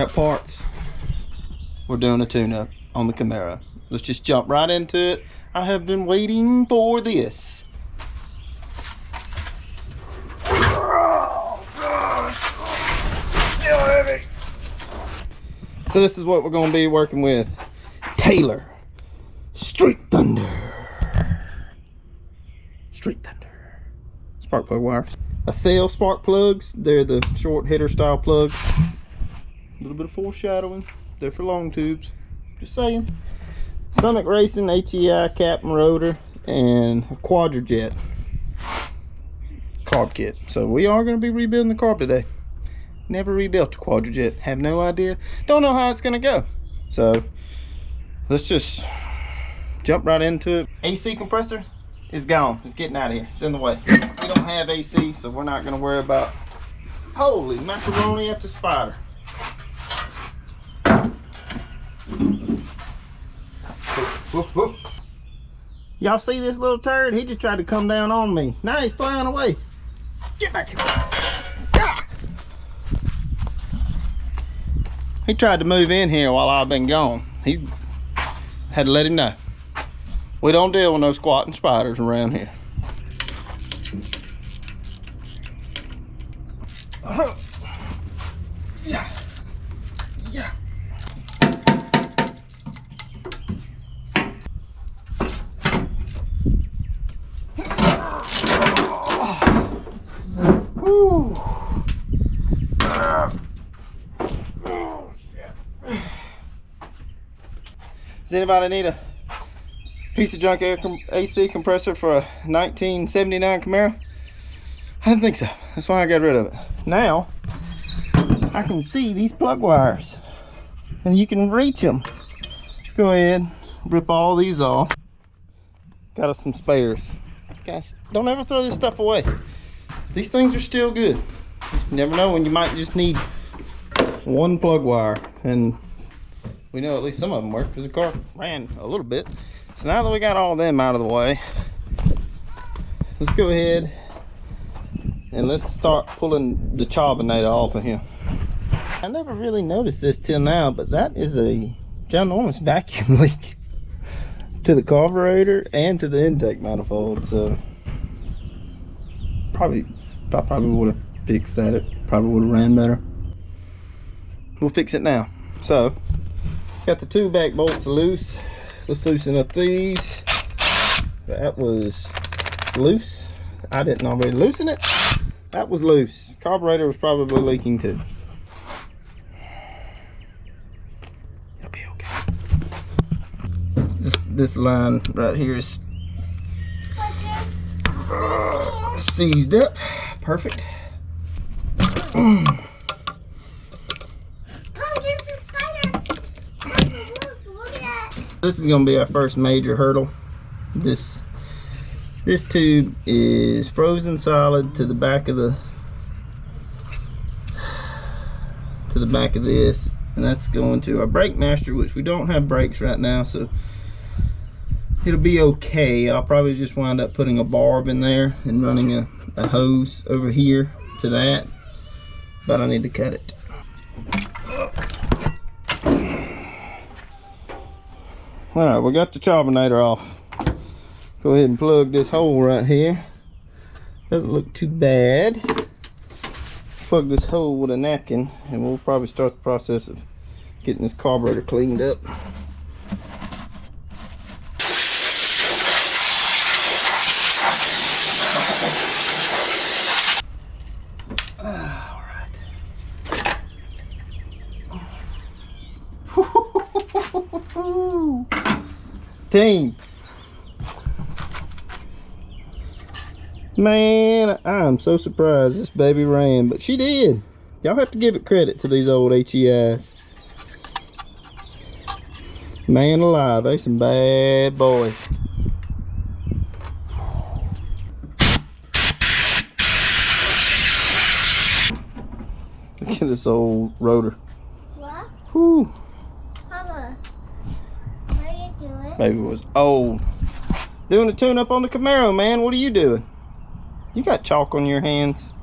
Alright, parts. We're doing a tune-up on the Camaro. Let's just jump right into it. I have been waiting for this. So this is what we're going to be working with. Taylor Street Thunder. Street Thunder. Spark plug wires. I sell spark plugs. They're the short hitter style plugs. A little bit of foreshadowing. They're for long tubes. Just saying. Stomach Racing, HEI, cap and rotor, and a Quadrajet carb kit. So we are going to be rebuilding the carb today. Never rebuilt the Quadrajet. Have no idea. Don't know how it's going to go. So let's just jump right into it. AC compressor is gone. It's getting out of here. It's in the way. We don't have AC, so we're not going to worry about. Holy macaroni after spider. Y'all see this little turd? He just tried to come down on me. Now he's flying away. Get back here. Ah! He tried to move in here while I've been gone. He had to let him know. We don't deal with no squatting spiders around here. Yeah. Yeah. Does anybody need a piece of junk AC compressor for a 1979 Camaro? I didn't think so. That's why I got rid of it. Now I can see these plug wires and you can reach them. Let's go ahead, rip all these off. Got us some spares. Guys, don't ever throw this stuff away. These things are still good. You never know when you might just need one plug wire, and we know at least some of them work because the car ran a little bit. So now that we got all of them out of the way, let's go ahead and let's start pulling the Carburetor off of here. I never really noticed this till now, but that is a ginormous vacuum leak to the carburetor and to the intake manifold. So I probably would have fixed that. It probably would have ran better. We'll fix it now. So got the two back bolts loose. Let's loosen up these. That was loose. I didn't already loosen it. That was loose. Carburetor was probably leaking too. It'll be okay. This line right here is seized up. Perfect. This is going to be our first major hurdle. This tube is frozen solid to the back of this, and that's going to our brake master, which we don't have brakes right now, so it'll be okay. I'll probably just wind up putting a barb in there and running a hose over here to that, but I need to cut it. Alright, we got the Carburetor off. Go ahead and plug this hole right here. Doesn't look too bad. Plug this hole with a napkin and we'll probably start the process of getting this carburetor cleaned up. Team, man, I'm so surprised this baby ran, but she did. Y'all have to give it credit to these old HEIs. Man alive, they some bad boys. Look at this old rotor. What? Whew. Papa, what are you doing? Baby was old. Doing a tune-up on the Camaro, man. What are you doing? You got chalk on your hands.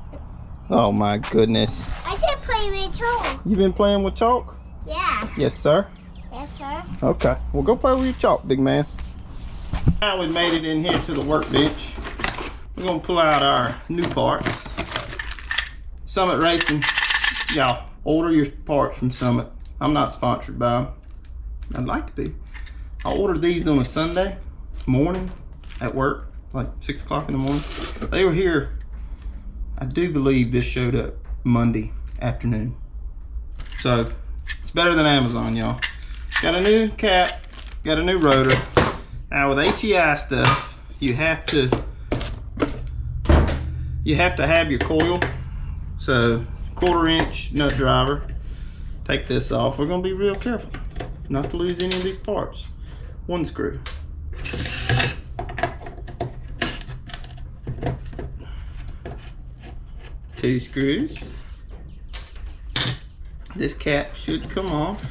Oh my goodness. I just play with chalk. You been playing with chalk? Yeah. Yes, sir. Yes, sir. Okay, well go play with your chalk, big man. Now we've made it in here to the workbench. We're gonna pull out our new parts. Summit Racing, y'all, order your parts from Summit. I'm not sponsored by them. I'd like to be. I ordered these on a Sunday morning at work, like 6 o'clock in the morning. They were here, I do believe this showed up Monday afternoon. So it's better than Amazon, y'all. Got a new cap, got a new rotor. Now with HEI stuff, you have to have your coil. So 1/4 inch nut driver. Take this off. We're gonna be real careful not to lose any of these parts. 1 screw. Two screws. This cap should come off.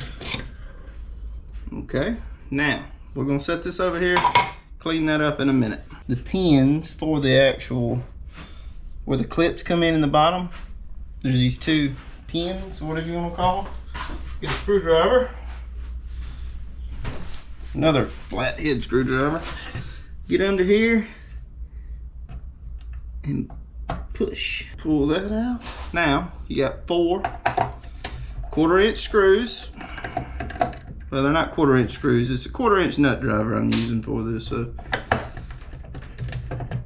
Okay, now we're gonna set this over here, clean that up in a minute. The pins for the actual, where the clips come in the bottom, there's these 2 pins, whatever you want to call them. Get a screwdriver, another flathead screwdriver, get under here and push, pull that out. Now you got 4 1/4 inch screws. Well, they're not 1/4 inch screws, it's a 1/4 inch nut driver I'm using for this, so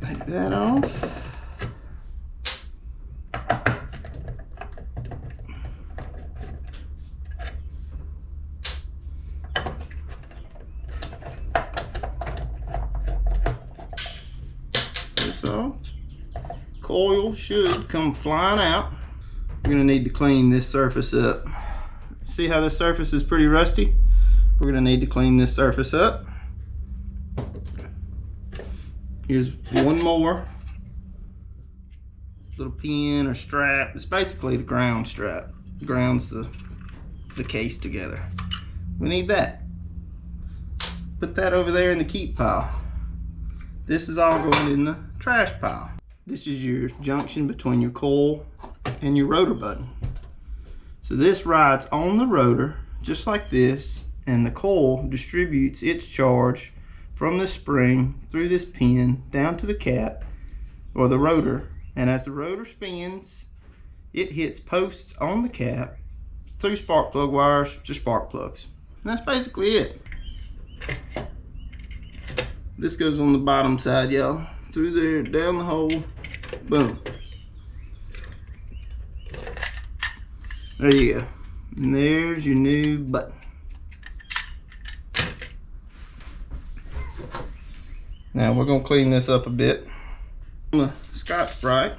take that off. This off. Coil should come flying out. We're gonna need to clean this surface up. See how this surface is pretty rusty? We're gonna need to clean this surface up. Here's one more little pin or strap. It's basically the ground strap. Grounds the case together. We need that. Put that over there in the keep pile. This is all going in the trash pile. This is your junction between your coil and your rotor button. So this rides on the rotor just like this, and the coil distributes its charge from the spring through this pin down to the cap or the rotor, and as the rotor spins it hits posts on the cap through spark plug wires to spark plugs. And that's basically it. This goes on the bottom side, y'all, through there, down the hole, boom. There you go. And there's your new button. Now we're gonna clean this up a bit. The Scotch-Brite.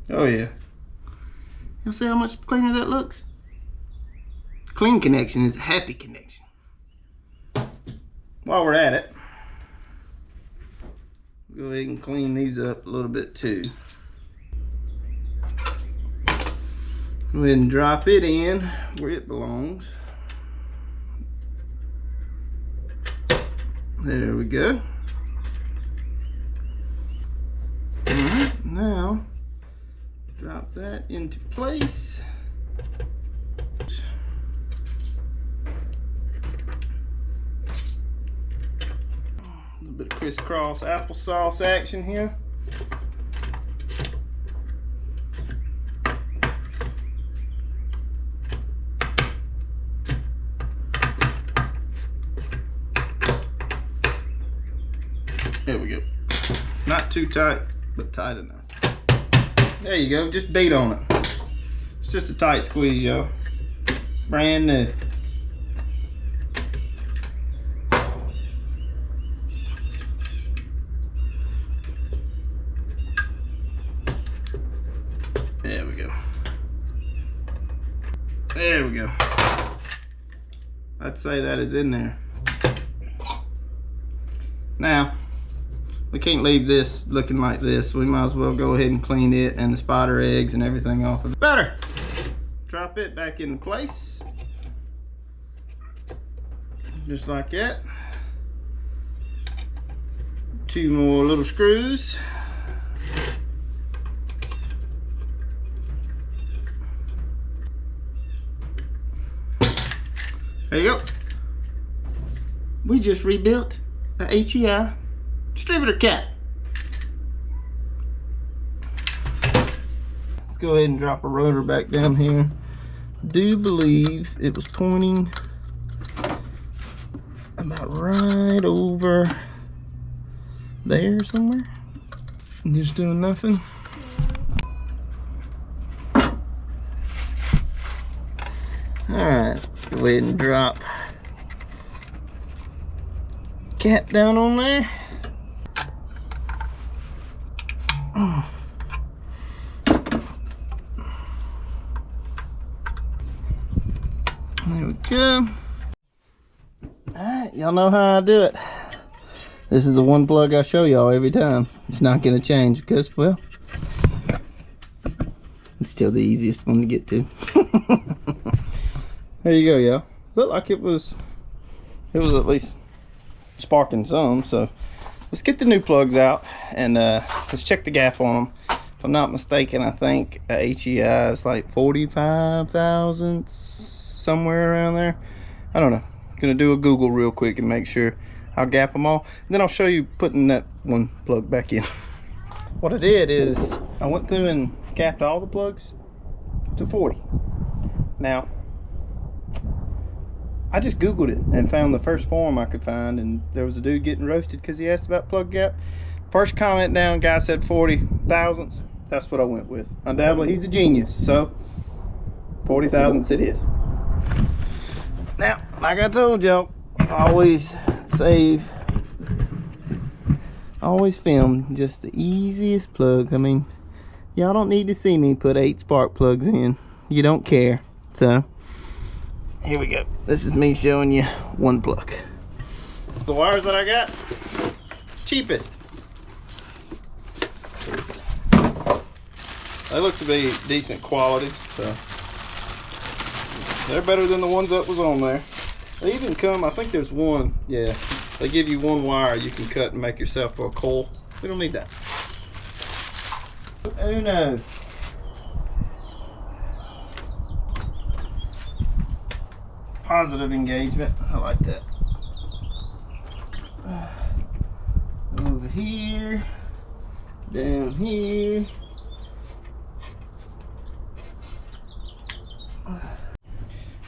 Oh yeah. You'll see how much cleaner that looks? Clean connection is a happy connection. While we're at it, go ahead and clean these up a little bit too. Go ahead and drop it in where it belongs. There we go. Alright, now drop that into place. A little bit of crisscross applesauce action here. There we go. Not too tight, but tight enough. There you go, just beat on it. It's just a tight squeeze, y'all. Brand new. There we go. There we go. I'd say that is in there. Now, we can't leave this looking like this. We might as well go ahead and clean it and the spider eggs and everything off of it. Better. Drop it back into place. just like that. 2 more little screws. There you go. We just rebuilt a HEI distributor cap. Let's go ahead and drop a rotor back down here. Do believe it was pointing about right over there somewhere. Just doing nothing. Alright, go ahead and drop cap down on there. There we go. Alright, y'all know how I do it. This is the one plug I show y'all every time. It's not gonna change because, well, it's still the easiest one to get to. There you go, y'all. Looked like it was at least sparking some. So let's get the new plugs out and let's check the gap on them. If I'm not mistaken, I think a HEI is like 45 thousandths, somewhere around there. I don't know. Gonna do a Google real quick and make sure I'll gap them all. And then I'll show you putting that one plug back in. What I did is I went through and gapped all the plugs to 40. Now, I just Googled it and found the first forum I could find, and there was a dude getting roasted because he asked about plug gap. First comment down, guy said 40 thousandths. That's what I went with. Undoubtedly, he's a genius, so 40 thousandths it is. Now, like I told y'all, always film just the easiest plug. I mean, y'all don't need to see me put 8 spark plugs in. You don't care. So here we go. This is me showing you one plug. The wires that I got, cheapest. They look to be decent quality, so they're better than the ones that was on there. They even come, I think there's one, yeah, they give you one wire you can cut and make yourself a coil. We don't need that. Uno. Positive engagement, I like that. Over here, down here.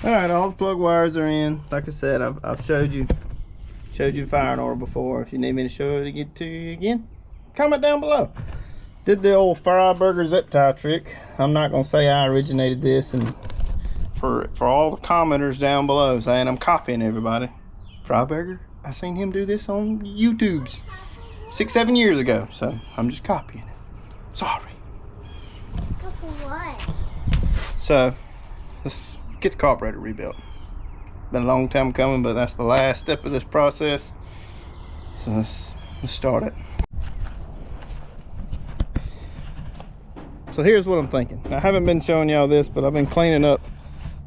Alright, all the plug wires are in. Like I said, I've showed you the firing order before. If you need me to show it to you again, comment down below. Did the old Freiburger zip tie trick. I'm not gonna say I originated this, and for all the commenters down below saying I'm copying everybody, Freiburger, I seen him do this on YouTube's 6-7 years ago, so I'm just copying it. Sorry. Copy what? So let's get the carburetor rebuilt. Been a long time coming, but that's the last step of this process. So let's start it. So here's what I'm thinking. I haven't been showing y'all this, but I've been cleaning up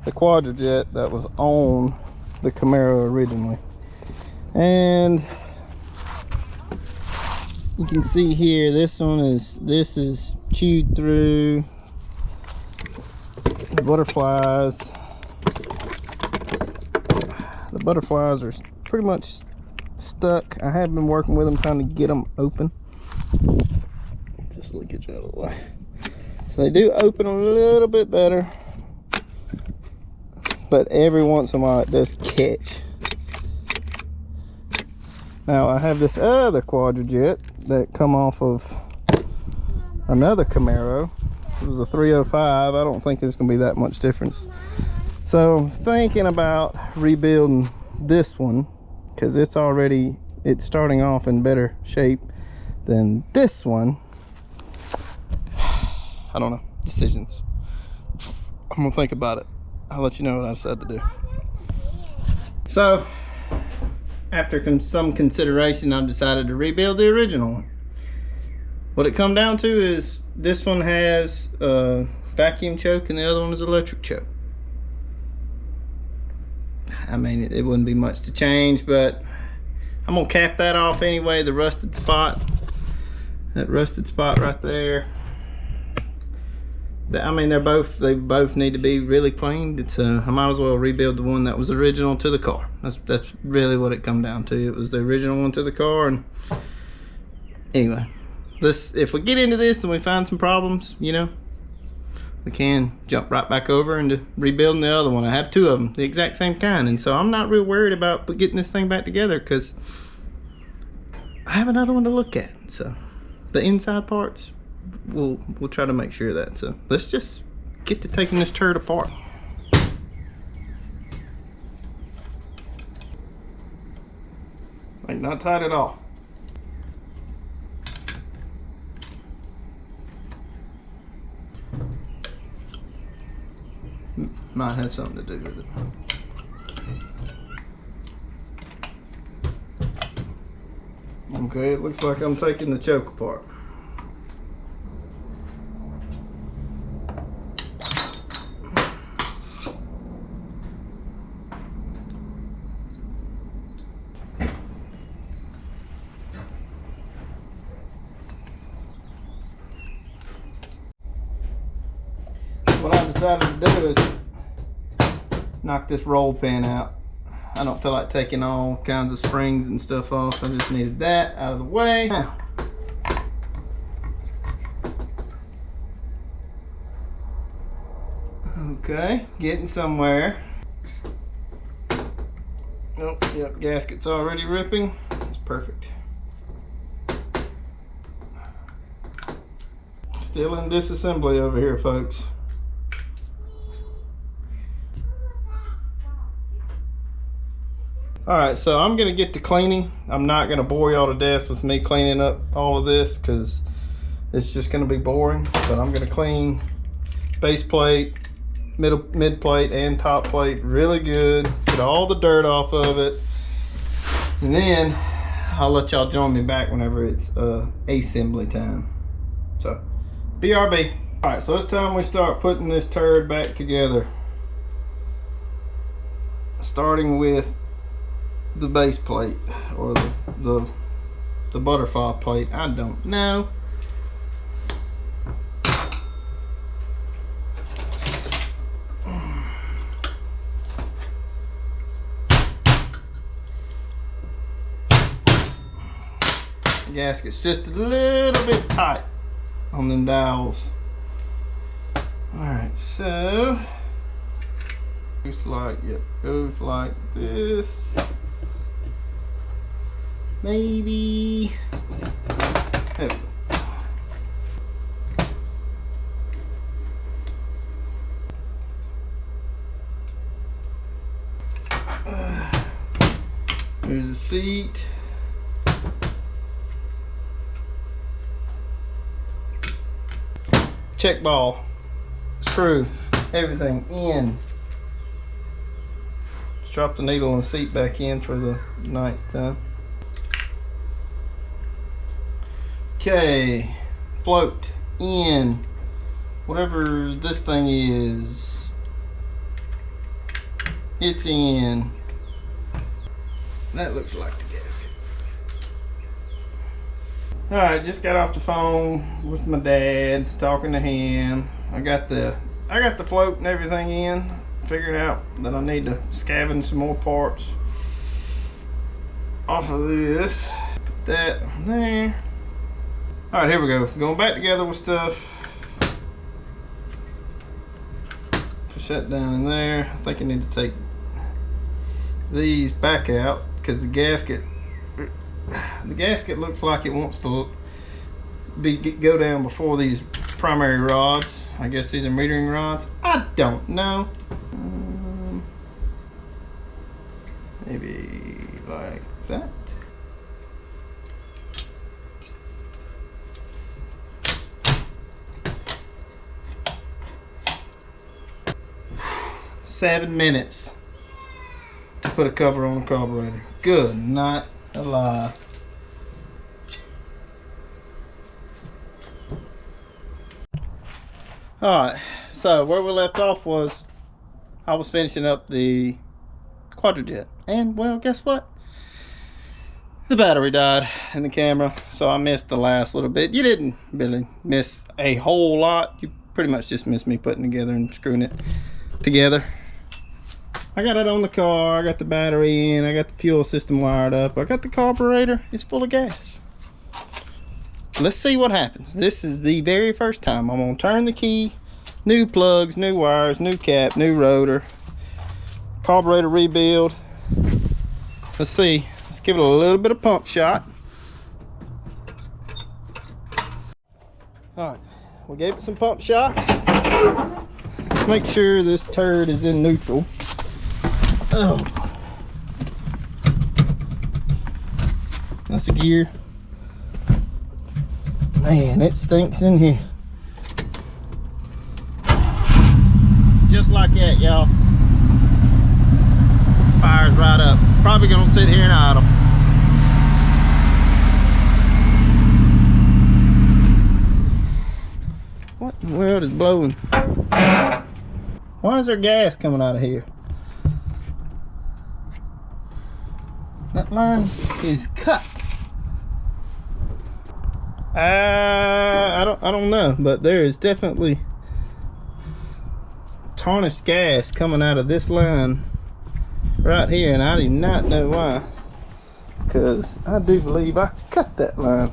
the quadrajet that was on the Camaro originally. And you can see here, this is chewed through. The butterflies are pretty much stuck. I have been working with them trying to get them open. Get this leakage out of the way. So they do open a little bit better, but every once in a while it does catch. Now I have this other quadrajet that come off of another Camaro. It was a 305. I don't think there's gonna be that much difference. So I'm thinking about rebuilding this one because it's starting off in better shape than this one. I don't know. Decisions. I'm gonna think about it. I'll let you know what I decide to do. So after some consideration, I've decided to rebuild the original one. What it come down to is this one has a vacuum choke and the other one is electric choke. I mean, it wouldn't be much to change, but I'm gonna cap that off anyway, the rusted spot. That rusted spot right there. I mean, they both need to be really cleaned. It's I might as well rebuild the one that was original to the car. That's really what it come down to. It was the original one to the car. And anyway, if we get into this and we find some problems, you know, we can jump right back over into rebuilding the other one. I have two of them, the exact same kind, and so I'm not real worried about getting this thing back together because I have another one to look at. So the inside parts, we'll try to make sure of that. So let's just get to taking this turd apart. Like, not tight at all. Might have something to do with it. Okay, it looks like I'm taking the choke apart. What I decided to do is knock this roll pin out. I don't feel like taking all kinds of springs and stuff off. I just needed that out of the way. Now, okay, getting somewhere. Oh, yep, gasket's already ripping. That's perfect. Still in disassembly over here, folks. Alright, so I'm going to get to cleaning. I'm not going to bore y'all to death with me cleaning up all of this because it's just going to be boring. But I'm going to clean base plate, mid plate, and top plate really good. Get all the dirt off of it. And then I'll let y'all join me back whenever it's assembly time. So, BRB. Alright, so it's time we start putting this turd back together. Starting with the base plate or the butterfly plate. I don't know. The gasket's just a little bit tight on them dowels. Alright, so goes like this. Maybe. There we go. There's the seat. Check ball. Screw everything in. Just drop the needle and the seat back in for the night time. Okay, float in, whatever this thing is, it's in. That looks like the gasket. Alright, just got off the phone with my dad, talking to him. I got the float and everything in, figuring out that I need to scavenge some more parts off of this. Put that on there. Alright, here we go. Going back together with stuff. Push that down in there. I think I need to take these back out because the gasket looks like it wants to go down before these primary rods. I guess these are metering rods. I don't know. Maybe like that. $7 minutes to put a cover on the carburetor. Good night alive. Alright, so where we left off was I was finishing up the Quadrajet. And well, guess what? The battery died in the camera, so I missed the last little bit. You didn't really miss a whole lot. You pretty much just missed me putting together and screwing it together. I got it on the car, I got the battery in, I got the fuel system wired up, I got the carburetor, it's full of gas. Let's see what happens. This is the very first time I'm gonna turn the key, new plugs, new wires, new cap, new rotor, carburetor rebuild. Let's see. Let's give it a little bit of pump shot. Alright, we gave it some pump shot. Let's make sure this turd is in neutral. Oh. That's a gear. Man, it stinks in here. Just like that, y'all. Fires right up. Probably gonna sit here and idle. What in the world is blowing? Why is there gas coming out of here? That line is cut. I don't know, but there is definitely tarnished gas coming out of this line right here, and I do not know why, because I do believe I cut that line.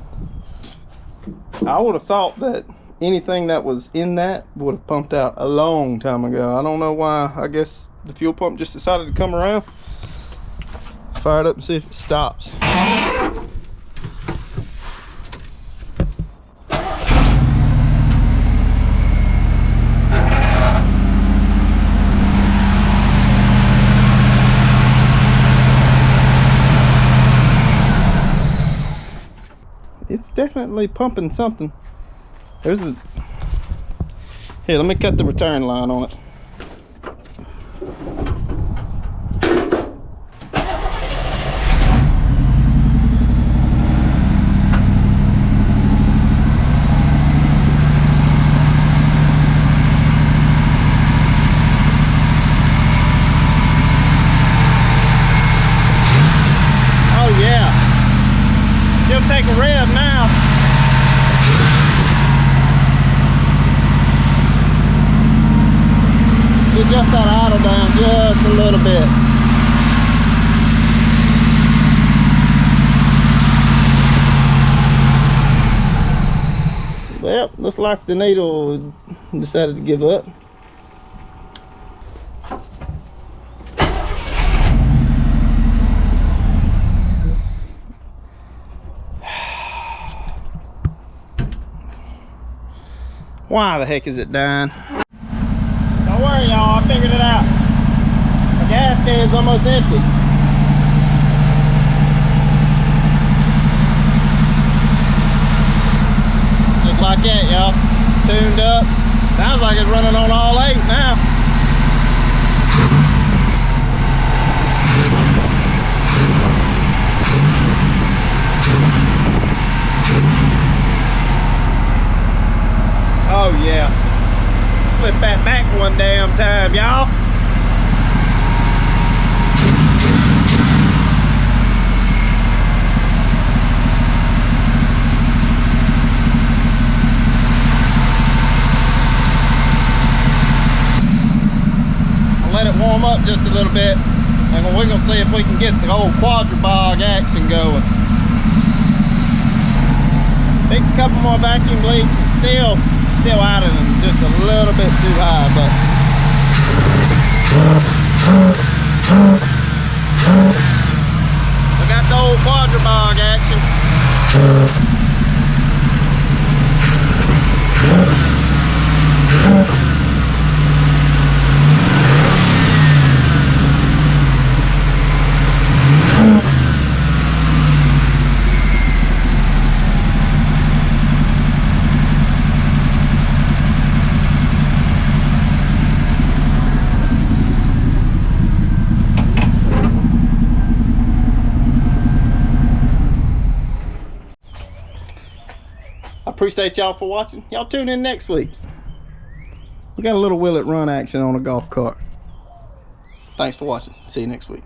I would have thought that anything that was in that would have pumped out a long time ago. I don't know why. I guess the fuel pump just decided to come around. Fire it up and see if it stops. It's definitely pumping something. There's a... Here, let me cut the return line on it. Take a rev now. Get just that idle down just a little bit. Well, looks like the needle decided to give up. Why the heck is it dying? Don't worry, y'all, I figured it out. The gas can is almost empty. Just like that, y'all. Tuned up. Sounds like it's running on all 8 now. Oh yeah, flip that back one damn time, y'all. I'll let it warm up just a little bit, and we're gonna see if we can get the old quadribog action going. Fix a couple more vacuum leaks, and still out of them just a little bit too high, but we got the old quadribog action. Appreciate y'all for watching. Y'all tune in next week. We got a little will it run action on a golf cart. Thanks for watching. See you next week.